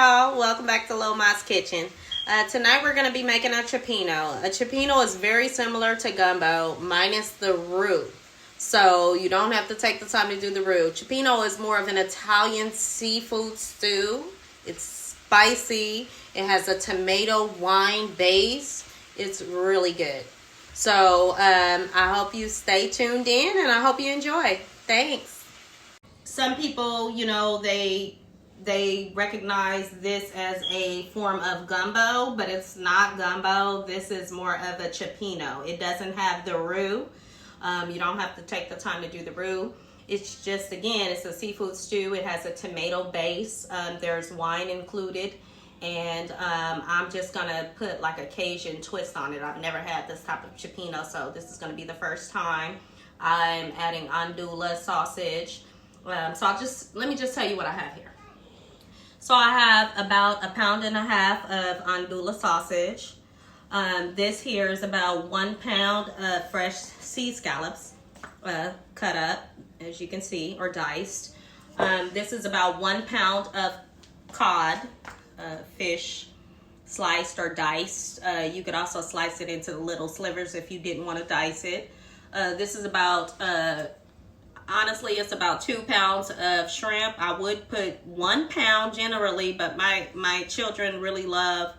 y'all, welcome back to Lil Ma's Kitchen. Tonight we're going to be making a cioppino. A cioppino is very similar to gumbo minus the roux. So you don't have to take the time to do the roux. Cioppino is more of an Italian seafood stew. It's spicy. It has a tomato wine base. It's really good. So I hope you stay tuned in and I hope you enjoy. Thanks. Some people, you know, they recognize this as a form of gumbo, but it's not gumbo. This is more of a cioppino. It doesn't have the roux. You don't have to take the time to do the roux. It's just, again, it's a seafood stew. It has a tomato base. There's wine included. And I'm just going to put like a Cajun twist on it. I've never had this type of cioppino, so this is going to be the first time. I'm adding andouille sausage. Let me just tell you what I have here. So I have about 1.5 pounds of andouille sausage. This here is about 1 pound of fresh sea scallops, cut up, as you can see, or diced. This is about 1 pound of cod, fish, sliced or diced. You could also slice it into little slivers if you didn't want to dice it. This is about, honestly, it's about 2 pounds of shrimp. I would put 1 pound generally, but my children really love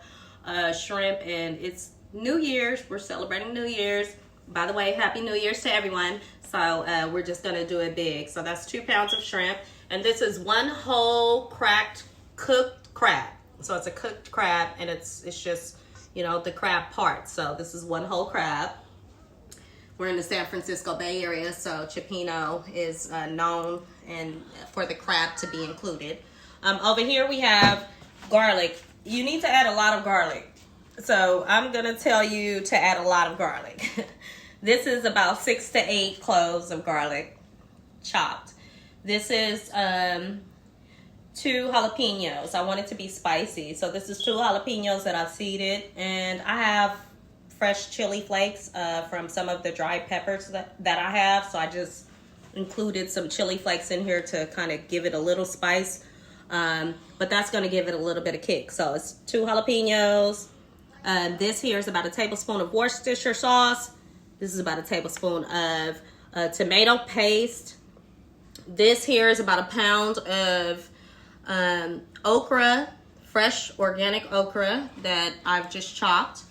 shrimp, and it's New Year's. We're celebrating New Year's. By the way, Happy New Year's to everyone. So we're just going to do it big. So that's 2 pounds of shrimp. And this is one whole cracked cooked crab. So it's a cooked crab, and it's just, you know, the crab part. So this is one whole crab. We're in the San Francisco Bay Area, so cioppino is known and for the crab to be included. Over here we have garlic. You need to add a lot of garlic. So I'm going to tell you to add a lot of garlic. This is about 6 to 8 cloves of garlic chopped. This is 2 jalapenos. I want it to be spicy. So this is 2 jalapenos that I've seeded, and I have fresh chili flakes from some of the dried peppers that I have. So I just included some chili flakes in here to kind of give it a little spice. But that's going to give it a little bit of kick. So it's 2 jalapenos. This here is about a tablespoon of Worcestershire sauce. This is about a tablespoon of tomato paste. This here is about 1 pound of okra, fresh organic okra that I've just chopped.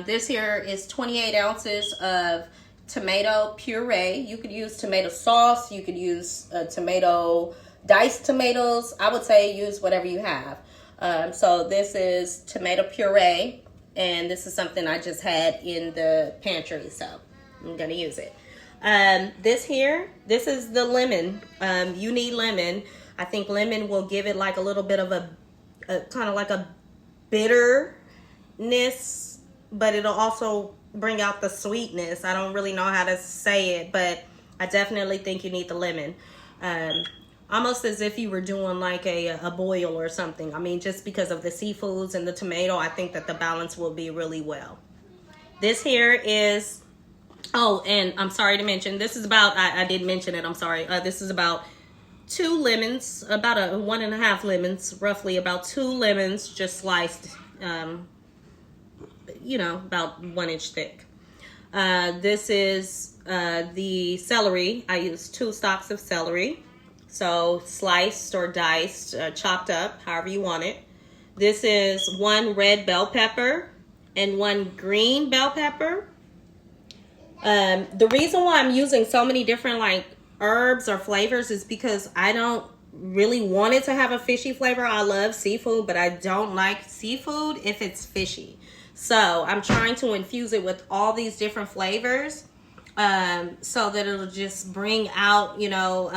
This here is 28 ounces of tomato puree. You could use tomato sauce. You could use diced tomatoes. I would say use whatever you have. So this is tomato puree, and this is something I just had in the pantry, so I'm going to use it. This is the lemon. You need lemon. I think lemon will give it like a little bit of a kind of like a bitterness, but it'll also bring out the sweetness. I don't really know how to say it, but I definitely think you need the lemon. Almost as if you were doing like a boil or something. I mean, just because of the seafoods and the tomato, I think that the balance will be really well. This here is, oh, and I'm sorry to mention, this is about, I did mention it, I'm sorry. This is about 2 lemons, about 1.5 lemons, roughly about 2 lemons just sliced, you know, about 1 inch thick. This is the celery. I use 2 stalks of celery. So sliced or diced, chopped up, however you want it. This is 1 red bell pepper and 1 green bell pepper. The reason why I'm using so many different like herbs or flavors is because I don't really want it to have a fishy flavor. I love seafood, but I don't like seafood if it's fishy. So I'm trying to infuse it with all these different flavors so that it'll just bring out, you know,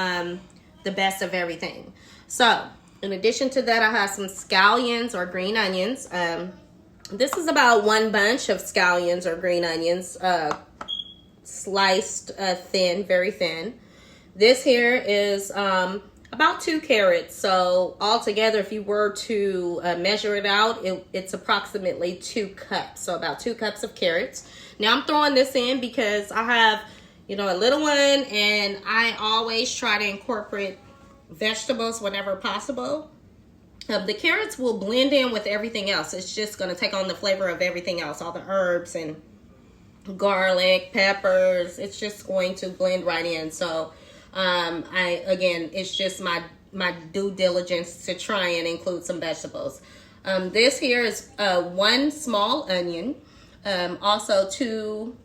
the best of everything. So in addition to that, I have some scallions or green onions. This is about 1 bunch of scallions or green onions, sliced thin, very thin. This here is about 2 carrots. So altogether, if you were to measure it out, it's approximately 2 cups. So about 2 cups of carrots. Now I'm throwing this in because I have, you know, a little one, and I always try to incorporate vegetables whenever possible. The carrots will blend in with everything else. It's just going to take on the flavor of everything else, all the herbs and garlic, peppers. It's just going to blend right in. So again, it's just my due diligence to try and include some vegetables. This here is 1 small onion, also 2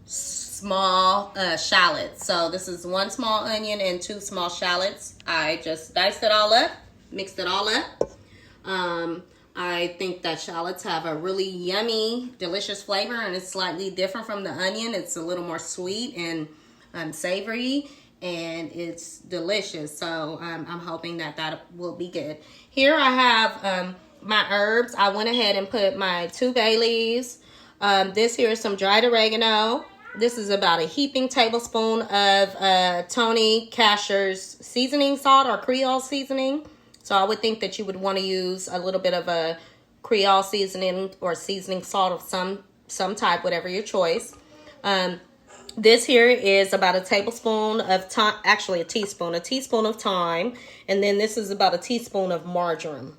small shallots. So this is 1 small onion and 2 small shallots. I just diced it all up, mixed it all up. I think that shallots have a really yummy, delicious flavor, and it's slightly different from the onion. It's a little more sweet and savory, and it's delicious. So I'm hoping that that will be good. Here I have my herbs. I went ahead and put my 2 bay leaves. This here is some dried oregano. This is about a heaping tablespoon of Tony Kasher's seasoning salt or Creole seasoning. So I would think that you would want to use a little bit of a Creole seasoning or seasoning salt of some type, whatever your choice. This here is about a tablespoon of thyme, actually a teaspoon of thyme. And then this is about a teaspoon of marjoram.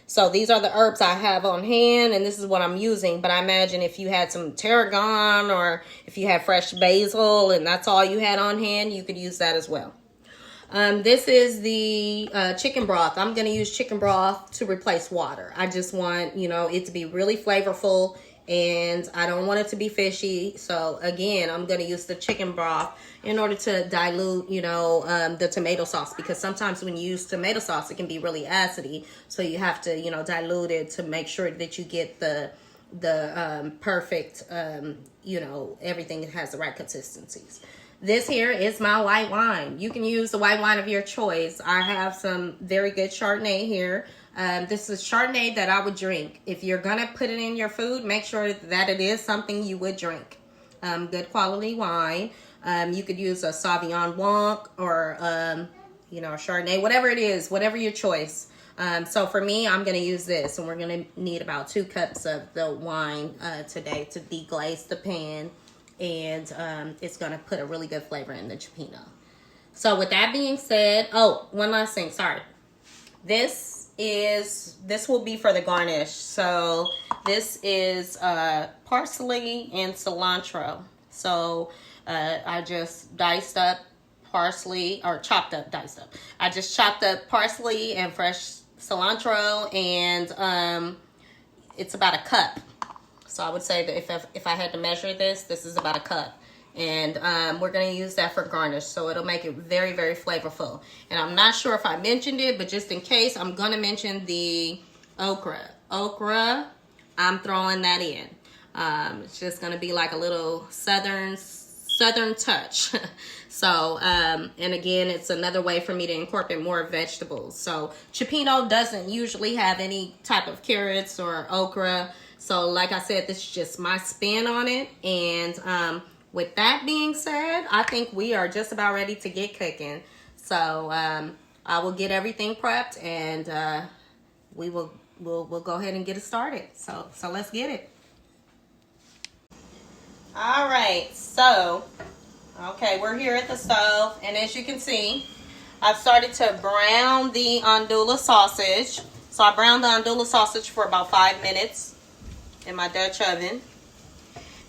So these are the herbs I have on hand, and this is what I'm using. But I imagine if you had some tarragon or if you had fresh basil and that's all you had on hand, you could use that as well. This is the chicken broth. I'm going to use chicken broth to replace water. I just want, it to be really flavorful, and I don't want it to be fishy. So again, I'm going to use the chicken broth in order to dilute, the tomato sauce, because sometimes when you use tomato sauce, it can be really acidy. So you have to, dilute it to make sure that you get the perfect, everything has the right consistencies. This here is my white wine. You can use the white wine of your choice. I have some very good Chardonnay here. This is Chardonnay that I would drink. If you're going to put it in your food, make sure that it is something you would drink. Good quality wine. You could use a Sauvignon Blanc or, Chardonnay, whatever it is, whatever your choice. So for me, I'm going to use this, and we're going to need about 2 cups of the wine today to deglaze the pan. And it's going to put a really good flavor in the cioppino. So with that being said, one last thing, sorry. This will be for the garnish. So this is parsley and cilantro. So I just diced up parsley, or diced up. I just chopped up parsley and fresh cilantro, and it's about a cup. So I would say that if I had to measure this is about a cup. And we're going to use that for garnish. So it'll make it very, very flavorful. And I'm not sure if I mentioned it, but just in case, I'm going to mention the okra. Okra, I'm throwing that in. It's just going to be like a little southern touch. So, and again, it's another way for me to incorporate more vegetables. So cioppino doesn't usually have any type of carrots or okra. So like I said, this is just my spin on it. And with that being said, I think we are just about ready to get cooking. So I will get everything prepped, and we'll go ahead and get it started. So let's get it. All right, so okay, we're here at the stove, and as you can see, I've started to brown the andouille sausage. So I browned the andouille sausage for about 5 minutes in my Dutch oven,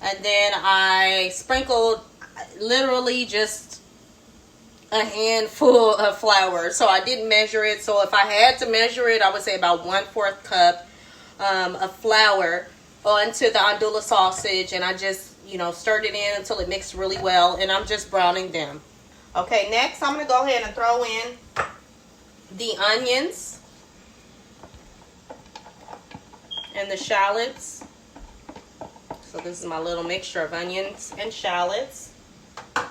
and then I sprinkled literally just a handful of flour. So I didn't measure it. So if I had to measure it, I would say about 1/4 cup of flour onto the andouille sausage, and I just stirred it in until it mixed really well, and I'm just browning them. Okay, next I'm going to go ahead and throw in the onions and the shallots. So this is my little mixture of onions and shallots. And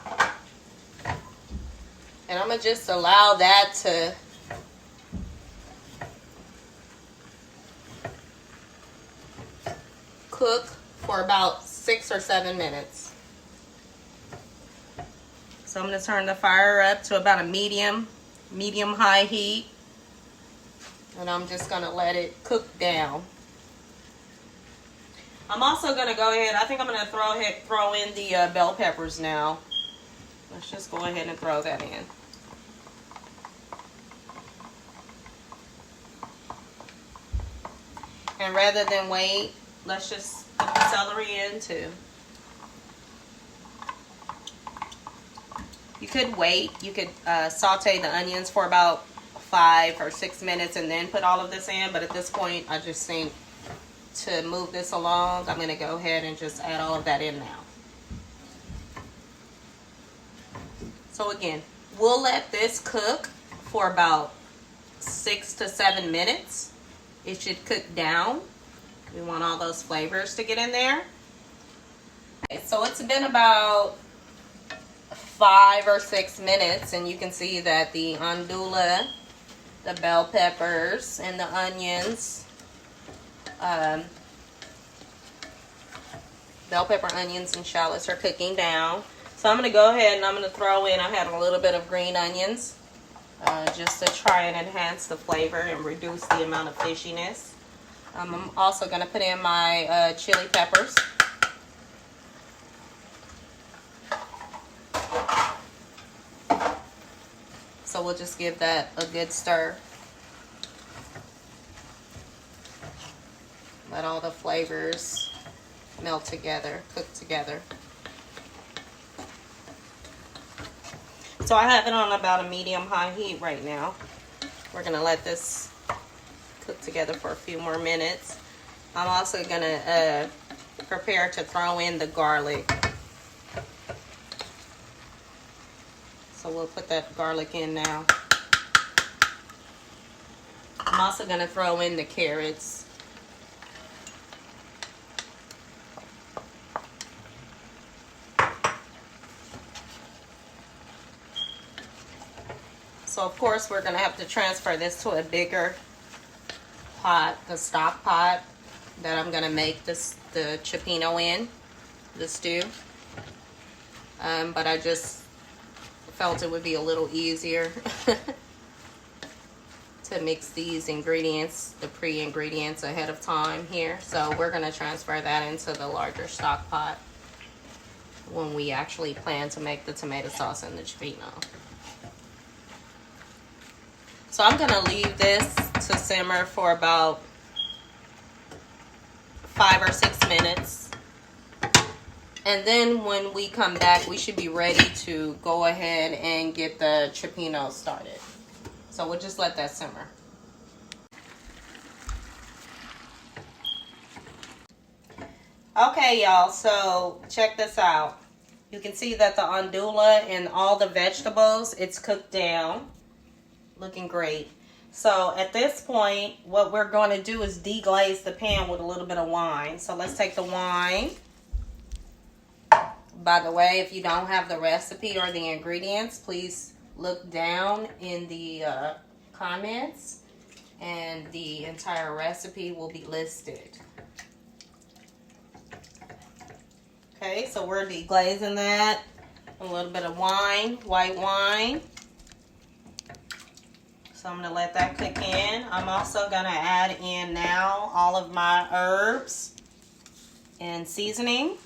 I'm going to just allow that to cook for about 6 or 7 minutes. So I'm going to turn the fire up to about a medium-high heat. And I'm just going to let it cook down. I'm also going to go ahead, I think I'm going to throw in the bell peppers now. Let's just go ahead and throw that in. And rather than wait, let's just put the celery in too. You could wait. You could saute the onions for about 5 or 6 minutes and then put all of this in. But at this point, I just think to move this along, I'm going to go ahead and just add all of that in now. So again, we'll let this cook for about 6 to 7 minutes. It should cook down. We want all those flavors to get in there. Okay, so it's been about 5 or 6 minutes, and you can see that the andouille, the bell peppers, and the onions, bell pepper, onions, and shallots are cooking down. So I'm going to go ahead and I'm going to throw in, I had a little bit of green onions just to try and enhance the flavor and reduce the amount of fishiness. I'm also going to put in my chili peppers. So we'll just give that a good stir. Let all the flavors melt together, cook together. So I have it on about a medium-high heat right now. We're going to let this cook together for a few more minutes. I'm also going to prepare to throw in the garlic. So we'll put that garlic in now. I'm also going to throw in the carrots. So of course we're going to have to transfer this to a bigger pot, the stock pot that I'm going to make the cioppino in, the stew. But I just felt it would be a little easier to mix these ingredients, the pre-ingredients ahead of time here. So we're going to transfer that into the larger stock pot when we actually plan to make the tomato sauce and the cioppino. So I'm going to leave this to simmer for about 5 or 6 minutes. And then when we come back, we should be ready to go ahead and get the cioppino started. So we'll just let that simmer. Okay, y'all, so check this out. You can see that the andouille and all the vegetables, it's cooked down. Looking great. So at this point, what we're going to do is deglaze the pan with a little bit of wine. So let's take the wine. By the way, if you don't have the recipe or the ingredients, please look down in the comments and the entire recipe will be listed. Okay, so we're deglazing that. A little bit of wine, white wine. So I'm going to let that cook in. I'm also going to add in now all of my herbs and seasoning.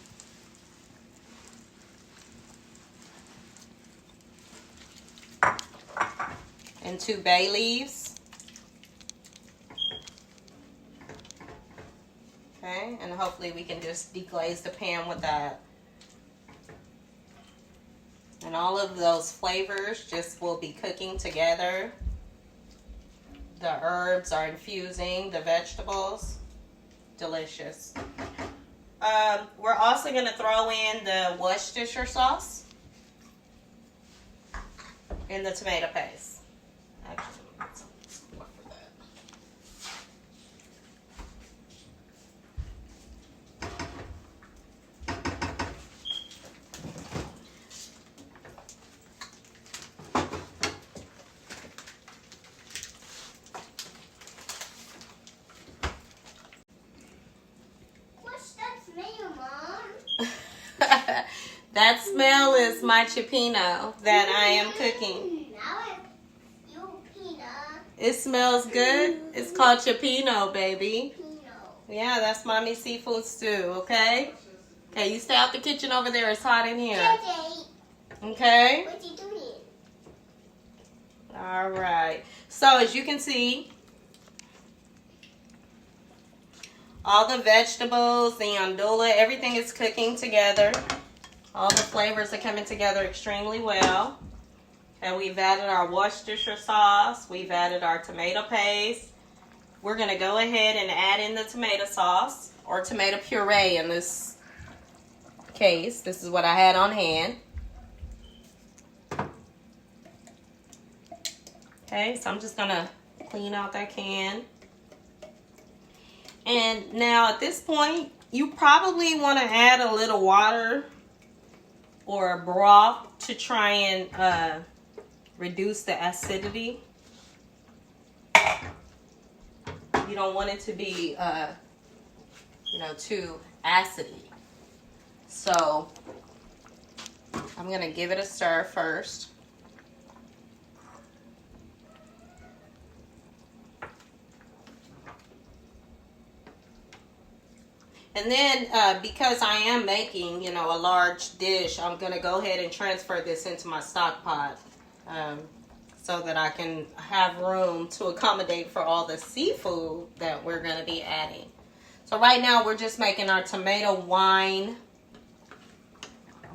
And 2 bay leaves. Okay, and hopefully we can just deglaze the pan with that. And all of those flavors just will be cooking together. The herbs are infusing the vegetables. Delicious. We're also going to throw in the Worcestershire sauce in the tomato paste. Actually, let's look for that. What's that smell, Mom? That smell is my cioppino that I am cooking. It smells good. It's called cioppino, baby. Yeah, that's Mommy seafood stew, okay? Okay, you stay out the kitchen over there. It's hot in here. Okay? What you doing? All right. So, as you can see, All the vegetables, the andouille, everything is cooking together. All the flavors are coming together extremely well. And we've added our Worcestershire sauce. We've added our tomato paste. We're going to go ahead and add in the tomato sauce, or tomato puree in this case. This is what I had on hand. Okay, so I'm just going to clean out that can. And now at this point, you probably want to add a little water or a broth to try and reduce the acidity. You don't want it to be, too acidy. So I'm going to give it a stir first. And then because I am making, a large dish, I'm going to go ahead and transfer this into my stock pot so that I can have room to accommodate for all the seafood that we're going to be adding. So right now we're just making our tomato wine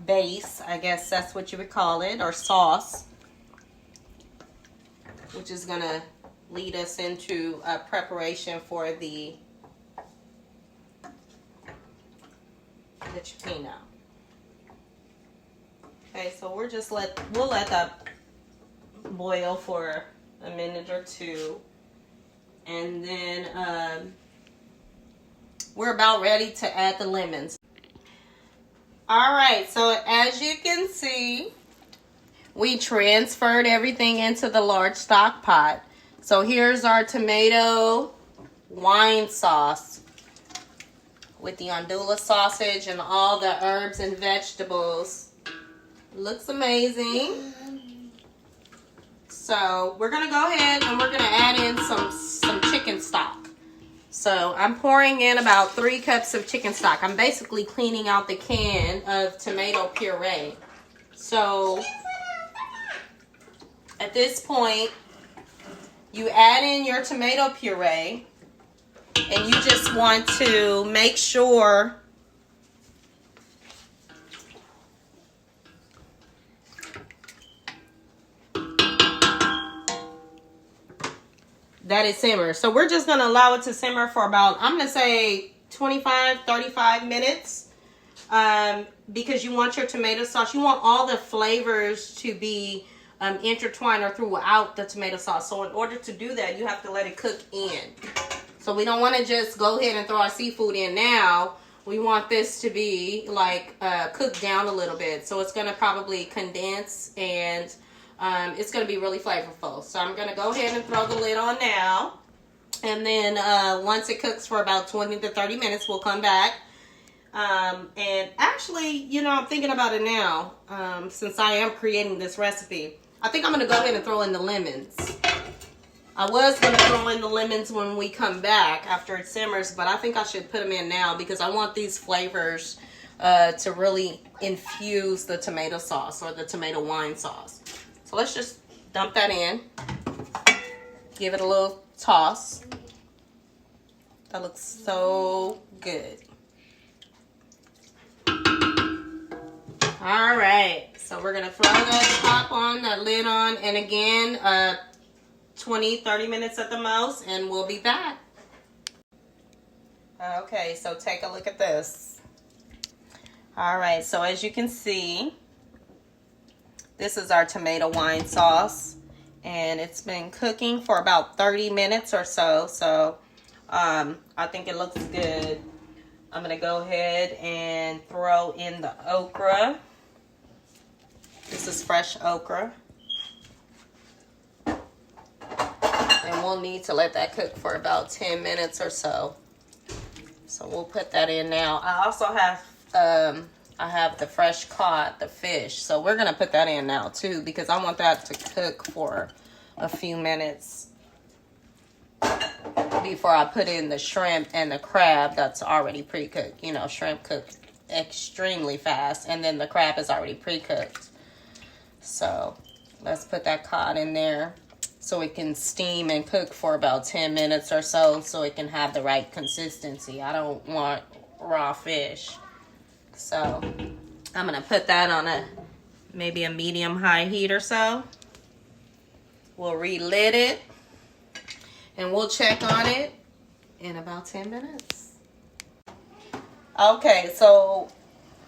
base, I guess that's what you would call it, or sauce, which is going to lead us into preparation for the Cioppino. Okay, so we'll let that boil for a minute or two, and then we're about ready to add the lemons. All right, so as you can see, we transferred everything into the large stock pot. So here's our tomato wine sauce with the andouille sausage and all the herbs and vegetables. Looks amazing. So we're gonna go ahead and we're gonna add in some chicken stock. So I'm pouring in about 3 cups of chicken stock. I'm basically cleaning out the can of tomato puree. So at this point, you add in your tomato puree. And you just want to make sure that it simmers. So we're just going to allow it to simmer for about, I'm going to say 25-35 minutes. Because you want your tomato sauce, you want all the flavors to be intertwined or throughout the tomato sauce. So in order to do that, you have to let it cook in. So we don't want to just go ahead and throw our seafood in now. We want this to be like cooked down a little bit. So it's going to probably condense and it's going to be really flavorful. So I'm going to go ahead and throw the lid on now. And then once it cooks for about 20 to 30 minutes, we'll come back. And actually, I'm thinking about it now, since I am creating this recipe. I think I'm going to go ahead and throw in the lemons. I was going to throw in the lemons when we come back after it simmers, but I think I should put them in now because I want these flavors to really infuse the tomato sauce or the tomato wine sauce. So let's just dump that in. Give it a little toss. That looks so good. All right, so we're going to throw that top on, that lid on, and again, 20-30 minutes at the most, and we'll be back. Okay, so take a look at this. All right, so as you can see, this is our tomato wine sauce, and it's been cooking for about 30 minutes or so. So I think it looks good. I'm gonna go ahead and throw in the okra. This is fresh okra. And we'll need to let that cook for about 10 minutes or so. So we'll put that in now. I also have I have the fresh caught, the fish. So we're gonna put that in now too because I want that to cook for a few minutes before I put in the shrimp and the crab that's already pre-cooked. Shrimp cooked extremely fast and then the crab is already pre-cooked. So let's put that cod in there. so it can steam and cook for about 10 minutes or so it can have the right consistency. I don't want raw fish. So I'm going to put that on maybe a medium-high heat or so. We'll re-lid it, and we'll check on it in about 10 minutes. Okay, so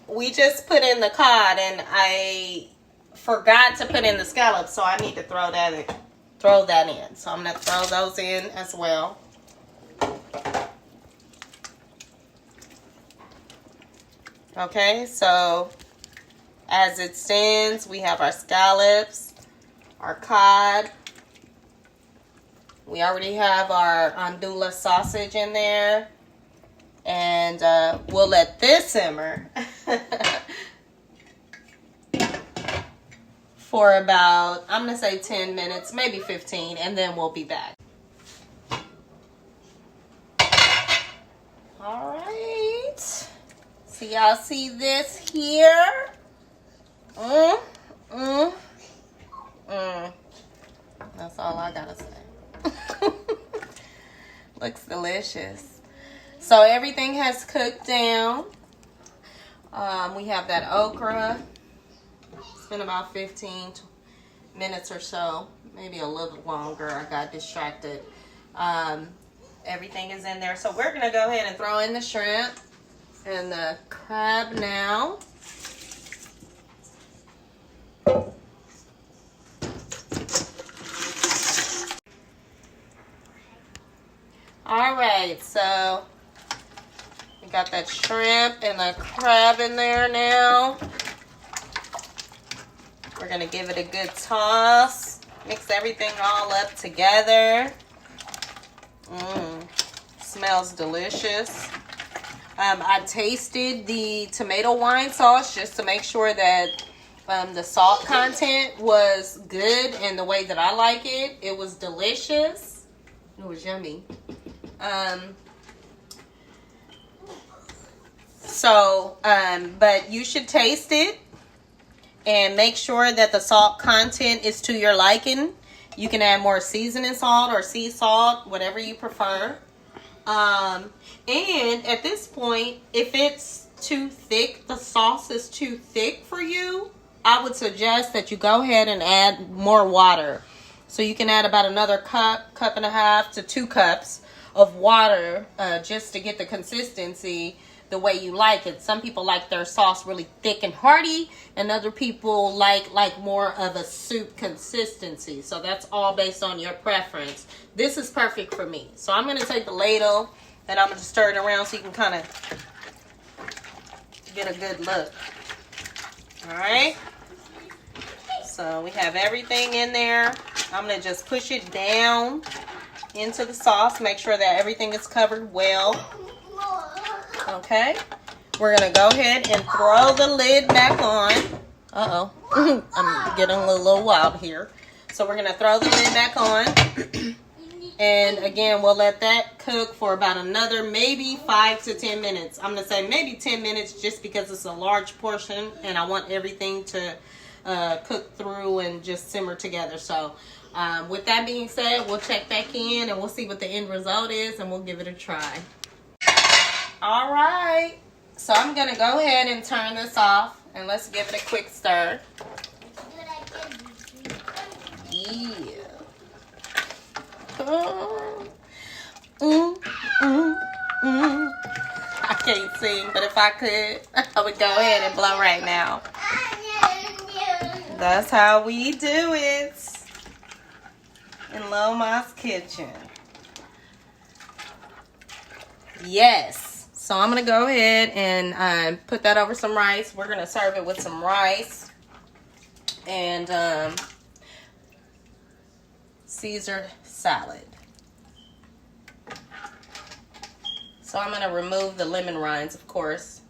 we just put in the cod, and I forgot to put in the scallops, so I need to throw that in. So I'm going to throw those in as well. Okay, so as it stands, we have our scallops, our cod. We already have our andouille sausage in there. And we'll let this simmer for about, I'm going to say 10 minutes, maybe 15, and then we'll be back. All right. So y'all see this here? That's all I gotta say. Looks delicious. So everything has cooked down. We have that okra. It's been about 15 minutes or so, maybe a little longer. I got distracted. Everything is in there. So we're gonna go ahead and throw in the shrimp and the crab now. All right, so we got that shrimp and the crab in there now. We're gonna give it a good toss. Mix everything all up together. Smells delicious. I tasted the tomato wine sauce just to make sure that the salt content was good and the way that I like it. It was delicious. It was yummy. But you should taste it and make sure that the salt content is to your liking. You can add more seasoning salt or sea salt, whatever you prefer. And at this point, if it's too thick, the sauce is too thick for you, I would suggest that you go ahead and add more water. So you can add about another cup and a half to 2 cups of water just to get the consistency the way you like it. Some people like their sauce really thick and hearty, and other people like more of a soup consistency. So that's all based on your preference. This is perfect for me. So I'm going to take the ladle and I'm going to stir it around so you can kind of get a good look. All right. So we have everything in there. I'm going to just push it down into the sauce. Make sure that everything is covered well. Okay. We're going to go ahead and throw the lid back on. Uh-oh. I'm getting a little wild here. So we're going to throw the lid back on. And again, we'll let that cook for about another maybe 5 to 10 minutes. I'm going to say maybe 10 minutes just because it's a large portion and I want everything to cook through and just simmer together. So with that being said, we'll check back in and we'll see what the end result is and we'll give it a try. All right. So I'm going to go ahead and turn this off and let's give it a quick stir. Yeah. I can't sing, but if I could, I would go ahead and blow right now. That's how we do it in Loma's kitchen. Yes. So I'm going to go ahead and put that over some rice. We're going to serve it with some rice and Caesar salad. So I'm going to remove the lemon rinds, of course.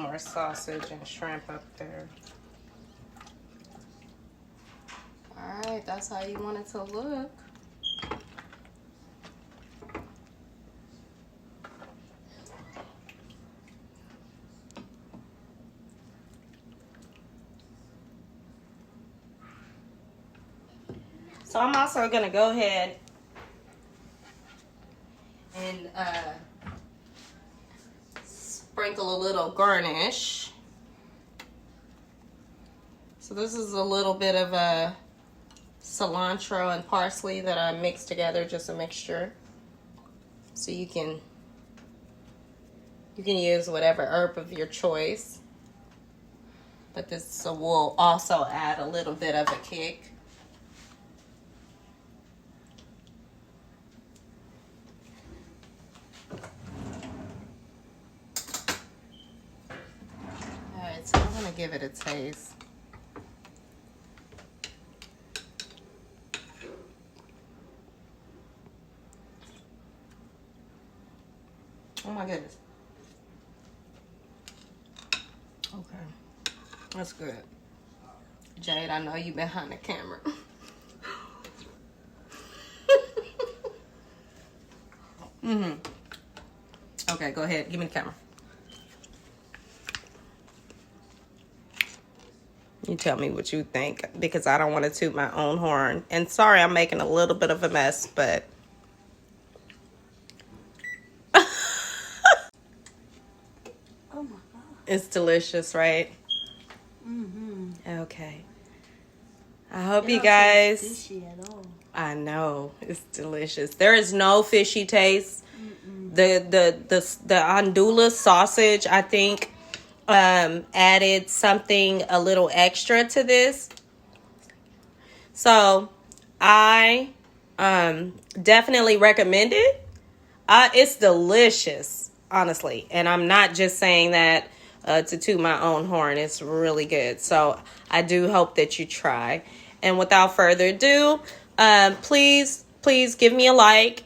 more sausage and shrimp up there. Alright, that's how you want it to look. So I'm also going to go ahead and sprinkle a little garnish. So this is a little bit of a cilantro and parsley that I mixed together, just a mixture. So you can use whatever herb of your choice. But this will also add a little bit of a kick. Alright, so I'm going to give it a taste. Oh my goodness. Okay. That's good. Jade, I know you behind the camera. Okay, go ahead. Give me the camera. You tell me what you think, because I don't want to toot my own horn. And sorry, I'm making a little bit of a mess, but... Oh my God. It's delicious, right? Mm-hmm. Okay. I hope you guys... Fishy at all. I know. It's delicious. There is no fishy taste. The andouille sausage, I think, added something a little extra to this. So I definitely recommend it. It's delicious, honestly, and I'm not just saying that to toot my own horn. It's really good. So I do hope that you try. And without further ado, please give me a like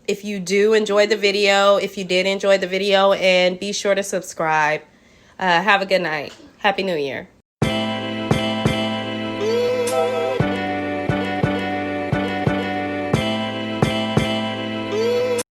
if you do enjoy the video, if you did enjoy the video, and be sure to subscribe. Have a good night. Happy New Year.